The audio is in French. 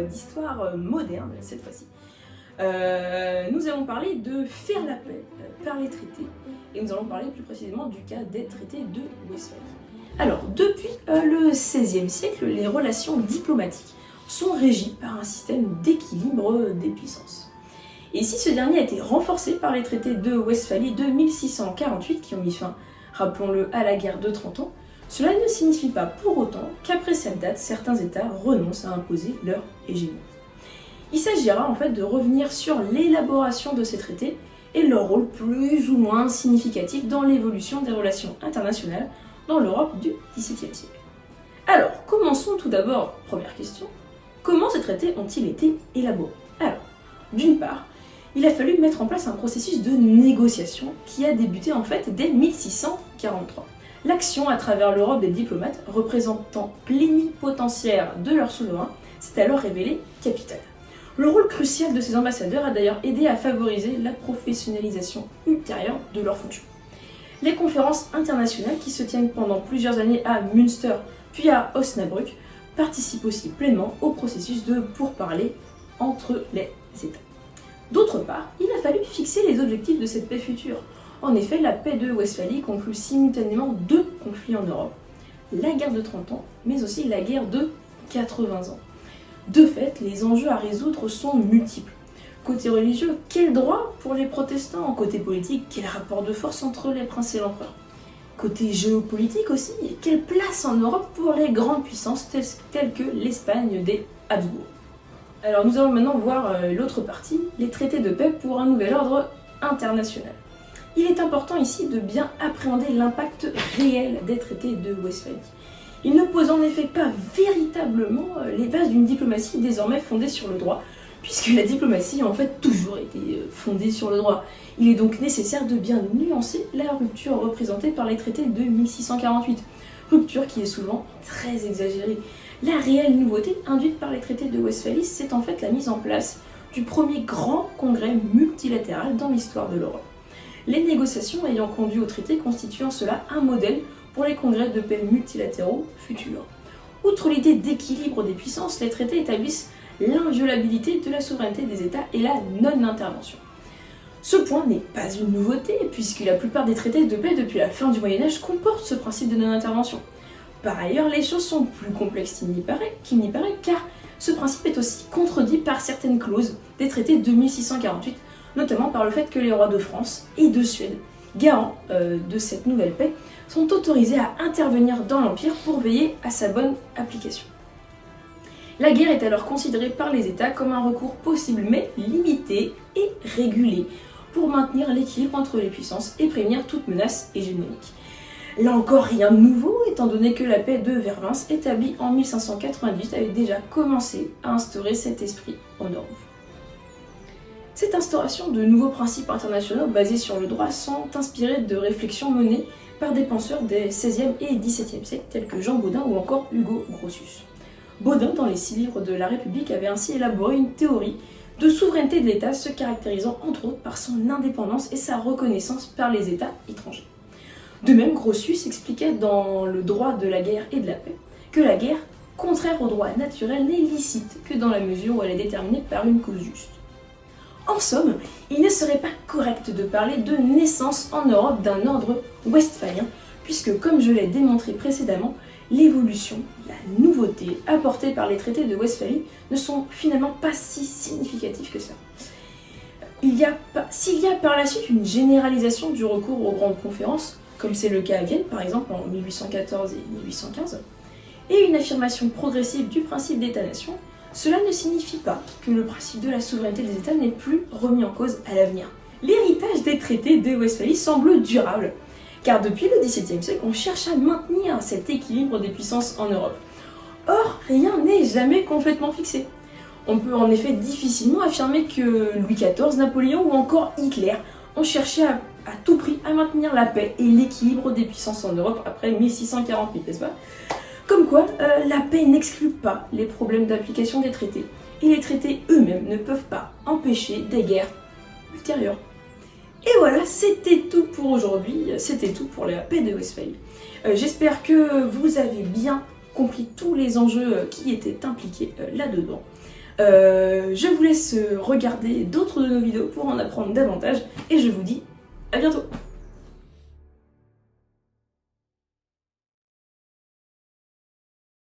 d'histoire moderne cette fois-ci. Nous allons parler de faire la paix par les traités, et nous allons parler plus précisément du cas des traités de Westphalie. Alors, depuis le XVIe siècle, les relations diplomatiques sont régies par un système d'équilibre des puissances. Et si ce dernier a été renforcé par les traités de Westphalie de 1648, qui ont mis fin, rappelons-le, à la guerre de 30 ans, cela ne signifie pas pour autant qu'après cette date, certains États renoncent à imposer leur hégémonie. Il s'agira en fait de revenir sur l'élaboration de ces traités et leur rôle plus ou moins significatif dans l'évolution des relations internationales dans l'Europe du XVIIe siècle. Alors, commençons tout d'abord, première question, comment ces traités ont-ils été élaborés? Alors, d'une part, il a fallu mettre en place un processus de négociation qui a débuté en fait dès 1643. L'action à travers l'Europe des diplomates représentant plénipotentiaires de leur souverain s'est alors révélée capitale. Le rôle crucial de ces ambassadeurs a d'ailleurs aidé à favoriser la professionnalisation ultérieure de leurs fonctions. Les conférences internationales qui se tiennent pendant plusieurs années à Münster puis à Osnabrück participent aussi pleinement au processus de pourparlers entre les États. D'autre part, il a fallu fixer les objectifs de cette paix future. En effet, la paix de Westphalie conclut simultanément deux conflits en Europe, la guerre de 30 ans, mais aussi la guerre de 80 ans. De fait, les enjeux à résoudre sont multiples. Côté religieux, quel droit pour les protestants? Côté politique, quel rapport de force entre les princes et l'empereur? Côté géopolitique aussi, quelle place en Europe pour les grandes puissances telles que l'Espagne des Habsbourg? Alors nous allons maintenant voir l'autre partie, les traités de paix pour un nouvel ordre international. Il est important ici de bien appréhender l'impact réel des traités de Westphalie. Ils ne posent en effet pas véritablement les bases d'une diplomatie désormais fondée sur le droit, puisque la diplomatie a en fait toujours été fondée sur le droit. Il est donc nécessaire de bien nuancer la rupture représentée par les traités de 1648, rupture qui est souvent très exagérée. La réelle nouveauté induite par les traités de Westphalie, c'est en fait la mise en place du premier grand congrès multilatéral dans l'histoire de l'Europe. Les négociations ayant conduit au traité constituent en cela un modèle pour les congrès de paix multilatéraux futurs. Outre l'idée d'équilibre des puissances, les traités établissent l'inviolabilité de la souveraineté des États et la non-intervention. Ce point n'est pas une nouveauté, puisque la plupart des traités de paix depuis la fin du Moyen-Âge comportent ce principe de non-intervention. Par ailleurs, les choses sont plus complexes qu'il n'y paraît, car ce principe est aussi contredit par certaines clauses des traités de 1648, notamment par le fait que les rois de France et de Suède, garants de cette nouvelle paix, sont autorisés à intervenir dans l'Empire pour veiller à sa bonne application. La guerre est alors considérée par les États comme un recours possible mais limité et régulé pour maintenir l'équilibre entre les puissances et prévenir toute menace hégémonique. Là encore, rien de nouveau, étant donné que la paix de Vervins, établie en 1598, avait déjà commencé à instaurer cet esprit en Europe. Cette instauration de nouveaux principes internationaux basés sur le droit sont inspirés de réflexions menées par des penseurs des XVIe et XVIIe siècles, tels que Jean Bodin ou encore Hugo Grotius. Bodin, dans les 6 livres de la République, avait ainsi élaboré une théorie de souveraineté de l'État se caractérisant entre autres par son indépendance et sa reconnaissance par les États étrangers. De même, Grotius expliquait dans Le droit de la guerre et de la paix que la guerre, contraire au droit naturel, n'est licite que dans la mesure où elle est déterminée par une cause juste. En somme, il ne serait pas correct de parler de naissance en Europe d'un ordre westphalien, puisque, comme je l'ai démontré précédemment, l'évolution, la nouveauté apportée par les traités de Westphalie ne sont finalement pas si significatifs que ça. S'il y a par la suite une généralisation du recours aux grandes conférences, comme c'est le cas à Vienne par exemple en 1814 et 1815, et une affirmation progressive du principe d'État-nation, cela ne signifie pas que le principe de la souveraineté des États n'est plus remis en cause à l'avenir. L'héritage des traités de Westphalie semble durable, car depuis le XVIIe siècle, on cherche à maintenir cet équilibre des puissances en Europe. Or, rien n'est jamais complètement fixé. On peut en effet difficilement affirmer que Louis XIV, Napoléon ou encore Hitler ont cherché à tout prix à maintenir la paix et l'équilibre des puissances en Europe après 1648, n'est-ce pas? Comme quoi, la paix n'exclut pas les problèmes d'application des traités, et les traités eux-mêmes ne peuvent pas empêcher des guerres ultérieures. Et voilà, c'était tout pour aujourd'hui, c'était tout pour la paix de Westphalie. J'espère que vous avez bien compris tous les enjeux qui étaient impliqués là-dedans. Je vous laisse regarder d'autres de nos vidéos pour en apprendre davantage et je vous dis à bientôt.